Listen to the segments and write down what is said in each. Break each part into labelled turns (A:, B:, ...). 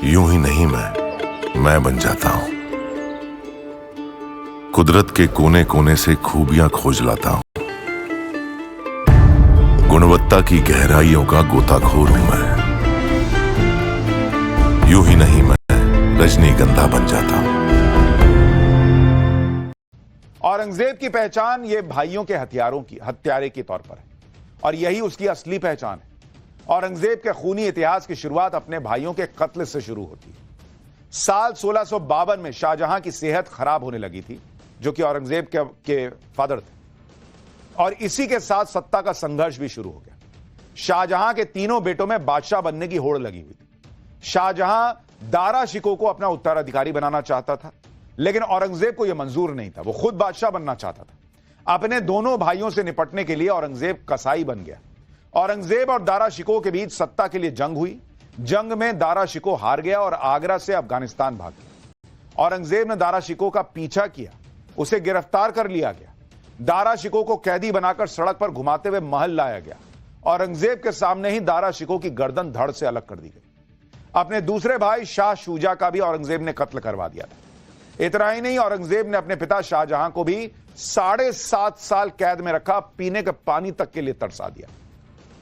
A: यूं ही नहीं मैं बन जाता हूं। कुदरत के कोने कोने से खूबियां खोज लाता हूं। गुणवत्ता की गहराइयों का गोताखोर हूं मैं। यूं ही नहीं मैं रजनीगंधा बन जाता हूं।
B: औरंगजेब की पहचान ये भाइयों के हत्यारे के तौर पर है और यही उसकी असली पहचान है। औरंगजेब के खूनी इतिहास की शुरुआत अपने भाइयों के कत्ल से शुरू होती है। साल 1652 में शाहजहां की सेहत खराब होने लगी थी, जो कि औरंगजेब के फादर थे, और इसी के साथ सत्ता का संघर्ष भी शुरू हो गया। शाहजहां के तीनों बेटों में बादशाह बनने की होड़ लगी हुई थी। शाहजहां दारा शिकोह को अपना उत्तराधिकारी बनाना चाहता था, लेकिन औरंगजेब को यह मंजूर नहीं था। वो खुद बादशाह बनना चाहता था। अपने दोनों भाइयों से निपटने के लिए औरंगजेब कसाई बन गया। औरंगजेब और दारा शिकोह के बीच सत्ता के लिए जंग हुई। जंग में दारा शिकोह हार गया और आगरा से अफगानिस्तान भाग गया। औरंगजेब ने दारा शिकोह का पीछा किया, उसे गिरफ्तार कर लिया गया। दारा शिकोह को कैदी बनाकर सड़क पर घुमाते हुए महल लाया गया। औरंगजेब के सामने ही दारा शिकोह की गर्दन धड़ से अलग कर दी गई। अपने दूसरे भाई शाह शुजा का भी औरंगजेब ने कत्ल करवा दिया था। इतना ही नहीं, औरंगजेब ने अपने पिता शाहजहां को भी 7.5 साल कैद में रखा, पीने के पानी तक के लिए तरसा दिया।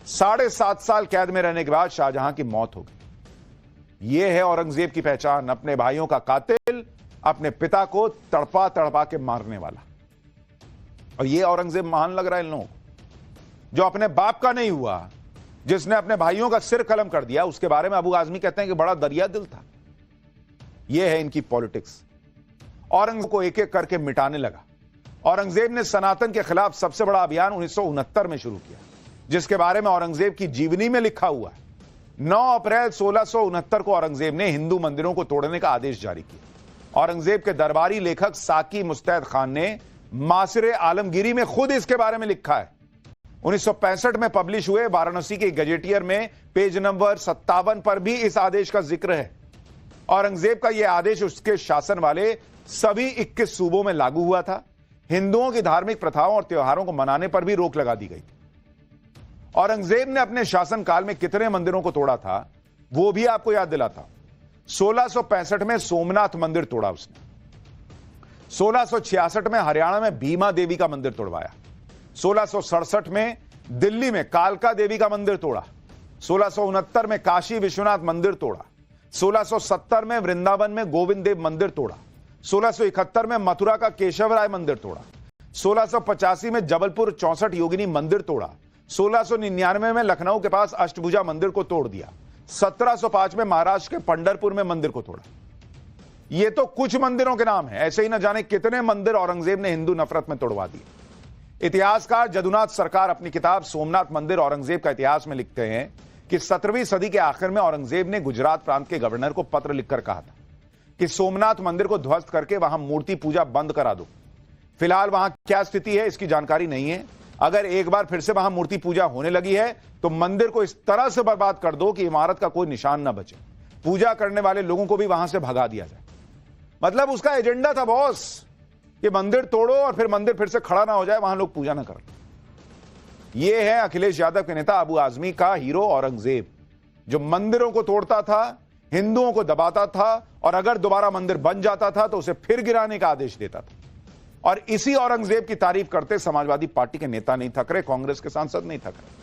B: 7.5 साल कैद में रहने के बाद शाहजहां की मौत हो गई। यह है औरंगजेब की पहचान, अपने भाइयों का कातिल, अपने पिता को तड़पा तड़पा के मारने वाला। और यह औरंगजेब महान लग रहा है इन लोगों को, जो अपने बाप का नहीं हुआ, जिसने अपने भाइयों का सिर कलम कर दिया। उसके बारे में अबू आजमी कहते हैं कि बड़ा दरिया दिल था। यह है इनकी पॉलिटिक्स। औरंगजेब को एक एक करके मिटाने लगा। औरंगजेब ने सनातन के खिलाफ सबसे बड़ा अभियान 1969 में शुरू किया, जिसके बारे में औरंगजेब की जीवनी में लिखा हुआ है। 9 अप्रैल 1669 को औरंगजेब ने हिंदू मंदिरों को तोड़ने का आदेश जारी किया। औरंगजेब के दरबारी लेखक साकी मुस्तैद खान ने मासिर आलमगीरी में खुद इसके बारे में लिखा है। 1965 में पब्लिश हुए वाराणसी के गजेटियर में पेज नंबर 57 पर भी इस आदेश का जिक्र है। औरंगजेब का यह आदेश उसके शासन वाले सभी 21 सूबों में लागू हुआ था। हिंदुओं की धार्मिक प्रथाओं और त्योहारों को मनाने पर भी रोक लगा दी गई थी। औरंगजेब ने अपने शासनकाल में कितने मंदिरों को तोड़ा था, वो भी आपको याद दिलाता हूं। 1665 में सोमनाथ मंदिर तोड़ा उसने। 1666 में हरियाणा में भीमा देवी का मंदिर तोड़वाया। 1667 में दिल्ली में कालका देवी का मंदिर तोड़ा। 1669 में काशी विश्वनाथ मंदिर तोड़ा। 1670 में वृंदावन में गोविंद देव मंदिर तोड़ा। 1671 में मथुरा का केशव राय मंदिर तोड़ा। 1685 में जबलपुर 64 योगिनी मंदिर तोड़ा। 1699 में लखनऊ के पास अष्टभुजा मंदिर को तोड़ दिया। 1705 में महाराष्ट्र के पंढरपुर में मंदिर को तोड़ा। ये तो कुछ मंदिरों के नाम है, ऐसे ही न जाने कितने मंदिर औरंगजेब ने हिंदू नफरत में तोड़वा दिए। इतिहासकार जदुनाथ सरकार अपनी किताब सोमनाथ मंदिर औरंगजेब का इतिहास में लिखते हैं कि 17वीं सदी के आखिर में औरंगजेब ने गुजरात प्रांत के गवर्नर को पत्र लिखकर कहा था कि सोमनाथ मंदिर को ध्वस्त करके वहां मूर्ति पूजा बंद करा दो। फिलहाल वहां क्या स्थिति है इसकी जानकारी नहीं है। अगर एक बार फिर से वहां मूर्ति पूजा होने लगी है तो मंदिर को इस तरह से बर्बाद कर दो कि इमारत का कोई निशान न बचे। पूजा करने वाले लोगों को भी वहां से भगा दिया जाए। मतलब उसका एजेंडा था बॉस कि मंदिर तोड़ो और फिर मंदिर फिर से खड़ा ना हो जाए, वहां लोग पूजा ना करें। यह है अखिलेश यादव के नेता अबू आजमी का हीरो औरंगजेब, जो मंदिरों को तोड़ता था, हिंदुओं को दबाता था, और अगर दोबारा मंदिर बन जाता था तो उसे फिर गिराने का आदेश देता था। और इसी औरंगजेब की तारीफ करते समाजवादी पार्टी के नेता नहीं थक रहे, कांग्रेस के सांसद नहीं थक रहे।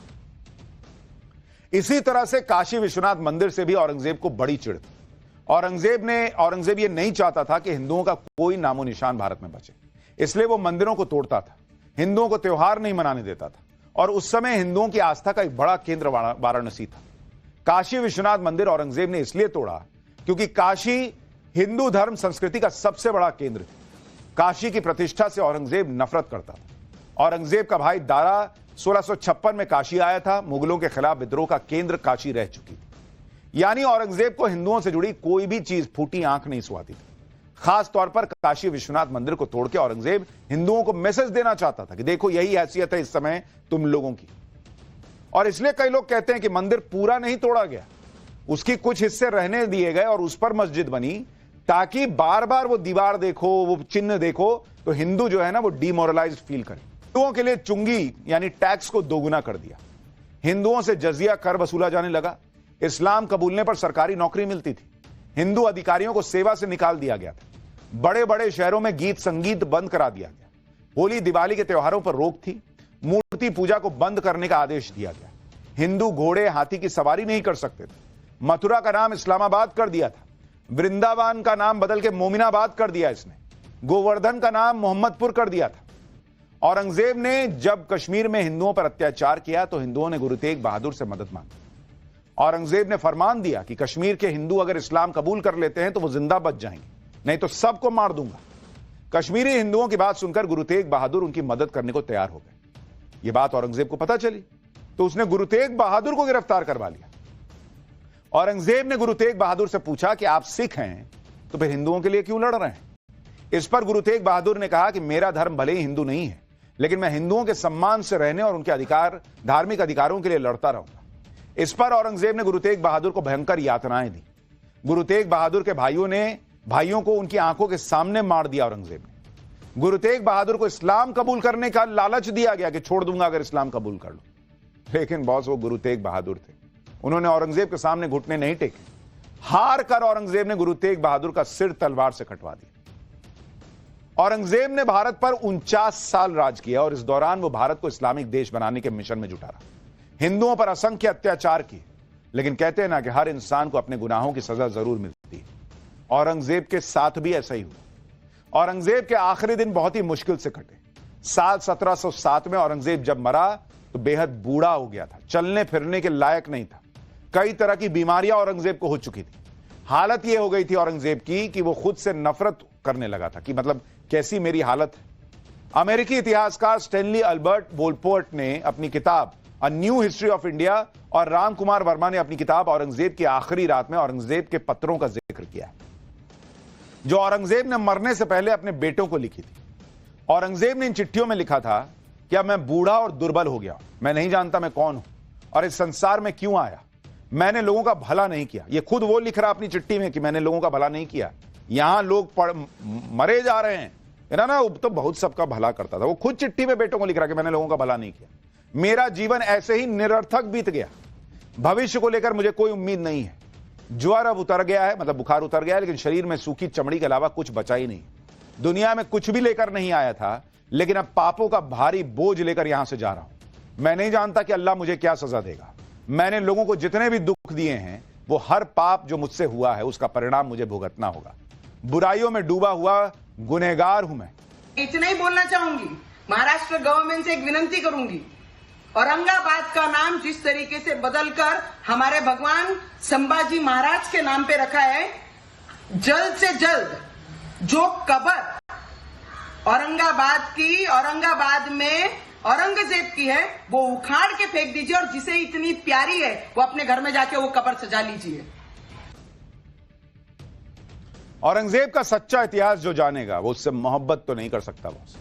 B: इसी तरह से काशी विश्वनाथ मंदिर से भी औरंगजेब को बड़ी चिढ़ थी। औरंगजेब ये नहीं चाहता था कि हिंदुओं का कोई नामो निशान भारत में बचे, इसलिए वो मंदिरों को तोड़ता था, हिंदुओं को त्योहार नहीं मनाने देता था। और उस समय हिंदुओं की आस्था का एक बड़ा केंद्र वाराणसी था। काशी विश्वनाथ मंदिर औरंगजेब ने इसलिए तोड़ा क्योंकि काशी हिंदू धर्म संस्कृति का सबसे बड़ा केंद्र था। काशी की प्रतिष्ठा से औरंगजेब नफरत करता था। औरंगजेब का भाई दारा 1656 में काशी आया था। मुगलों के खिलाफ विद्रोह का केंद्र काशी रह चुकी थी। यानी औरंगजेब को हिंदुओं से जुड़ी कोई भी चीज फूटी आंख नहीं सुहाती थी। खास तौर पर काशी विश्वनाथ मंदिर को तोड़ के औरंगजेब हिंदुओं को मैसेज देना चाहता था कि देखो यही हैसियत है इस समय तुम लोगों की। और इसलिए कई लोग कहते हैं कि मंदिर पूरा नहीं तोड़ा गया, उसकी कुछ हिस्से रहने दिए गए और उस पर मस्जिद बनी, ताकि बार बार वो दीवार देखो, वो चिन्ह देखो तो हिंदू जो है ना वो डिमोरलाइज्ड फील करे। हिंदुओं के लिए चुंगी यानी टैक्स को दोगुना कर दिया। हिंदुओं से जजिया कर वसूला जाने लगा। इस्लाम कबूलने पर सरकारी नौकरी मिलती थी। हिंदू अधिकारियों को सेवा से निकाल दिया गया था। बड़े बड़े शहरों में गीत संगीत बंद करा दिया गया। होली दिवाली के त्योहारों पर रोक थी। मूर्ति पूजा को बंद करने का आदेश दिया गया। हिंदू घोड़े हाथी की सवारी नहीं कर सकते थे। मथुरा का नाम इस्लामाबाद कर दिया था। वृंदावन का नाम बदल के मोमिनाबाद कर दिया इसने। गोवर्धन का नाम मोहम्मदपुर कर दिया था। औरंगजेब ने जब कश्मीर में हिंदुओं पर अत्याचार किया तो हिंदुओं ने गुरु तेग बहादुर से मदद मांगी। औरंगजेब ने फरमान दिया कि कश्मीर के हिंदू अगर इस्लाम कबूल कर लेते हैं तो वो जिंदा बच जाएंगे, नहीं तो सबको मार दूंगा। कश्मीरी हिंदुओं की बात सुनकर गुरु तेग बहादुर उनकी मदद करने को तैयार हो गए। यह बात औरंगजेब को पता चली तो उसने गुरु तेग बहादुर को गिरफ्तार करवा लिया। औरंगजेब ने गुरु तेग बहादुर से पूछा कि आप सिख हैं तो फिर हिंदुओं के लिए क्यों लड़ रहे हैं? इस पर गुरु तेग बहादुर ने कहा कि मेरा धर्म भले ही हिंदू नहीं है, लेकिन मैं हिंदुओं के सम्मान से रहने और उनके अधिकार, धार्मिक अधिकारों के लिए लड़ता रहूंगा। इस पर औरंगजेब ने गुरु तेग बहादुर को भयंकर यातनाएं दी। गुरु तेग बहादुर के भाइयों को उनकी आंखों के सामने मार दिया। औरंगजेब ने गुरु तेग बहादुर को इस्लाम कबूल करने का लालच दिया गया कि छोड़ दूंगा अगर इस्लाम कबूल कर लो, लेकिन बॉस वो गुरु तेग बहादुर थे। उन्होंने औरंगजेब के सामने घुटने नहीं टेके। हार कर औरंगजेब ने गुरु तेग बहादुर का सिर तलवार से कटवा दिया। औरंगजेब ने भारत पर 49 साल राज किया और इस दौरान वो भारत को इस्लामिक देश बनाने के मिशन में जुटा रहा। हिंदुओं पर असंख्य अत्याचार किए, लेकिन कहते हैं ना कि हर इंसान को अपने गुनाहों की सजा जरूर मिलती है। औरंगजेब के साथ भी ऐसा ही हुआ। औरंगजेब के आखिरी दिन बहुत ही मुश्किल से कटे। साल 1707 में औरंगजेब जब मरा तो बेहद बूढ़ा हो गया था, चलने फिरने के लायक नहीं था। कई तरह की बीमारियां औरंगजेब को हो चुकी थी। हालत यह हो गई थी औरंगजेब की कि वो खुद से नफरत करने लगा था कि मतलब कैसी मेरी हालत है। अमेरिकी इतिहासकार स्टेनली अल्बर्ट वोलपोर्ट ने अपनी किताब a new history of India और राम कुमार वर्मा ने अपनी किताब औरंगजेब की आखिरी रात में औरंगजेब के पत्रों का जिक्र किया है, जो औरंगजेब ने मरने से पहले अपने बेटों को लिखी थी। औरंगजेब ने इन चिट्ठियों में लिखा था कि अब मैं बूढ़ा और दुर्बल हो गया, मैं नहीं जानता मैं कौन हूं और इस संसार में क्यों आया। मैंने लोगों का भला नहीं किया। ये खुद वो लिख रहा अपनी चिट्ठी में कि मैंने लोगों का भला नहीं किया। यहां लोग मरे जा रहे हैं ना, तो बहुत सबका भला करता था। वो खुद चिट्ठी में बेटों को लिख रहा कि मैंने लोगों का भला नहीं किया। मेरा जीवन ऐसे ही निरर्थक बीत गया। भविष्य को लेकर मुझे कोई उम्मीद नहीं है। ज्वर अब उतर गया है, मतलब बुखार उतर गया है, लेकिन शरीर में सूखी चमड़ी के अलावा कुछ बचा ही नहीं। दुनिया में कुछ भी लेकर नहीं आया था, लेकिन अब पापों का भारी बोझ लेकर यहां से जा रहा हूं। मैं नहीं जानता कि अल्लाह मुझे क्या सजा देगा। मैंने लोगों को जितने भी दुख दिए हैं, वो हर पाप जो मुझसे हुआ है उसका परिणाम मुझे भुगतना होगा। बुराइयों में डूबा हुआ गुनहगार हूं मैं।
C: इतना ही बोलना चाहूंगी। महाराष्ट्र गवर्नमेंट से एक विनंती करूंगी, औरंगाबाद का नाम जिस तरीके से बदलकर हमारे भगवान संभाजी महाराज के नाम पे रखा है, जल्द से जल्द जो कब्र औरंगाबाद में औरंगजेब की है वो उखाड़ के फेंक दीजिए और जिसे इतनी प्यारी है वो अपने घर में जाके वो कब्र सजा लीजिए।
B: औरंगजेब का सच्चा इतिहास जो जानेगा वो उससे मोहब्बत तो नहीं कर सकता बॉस।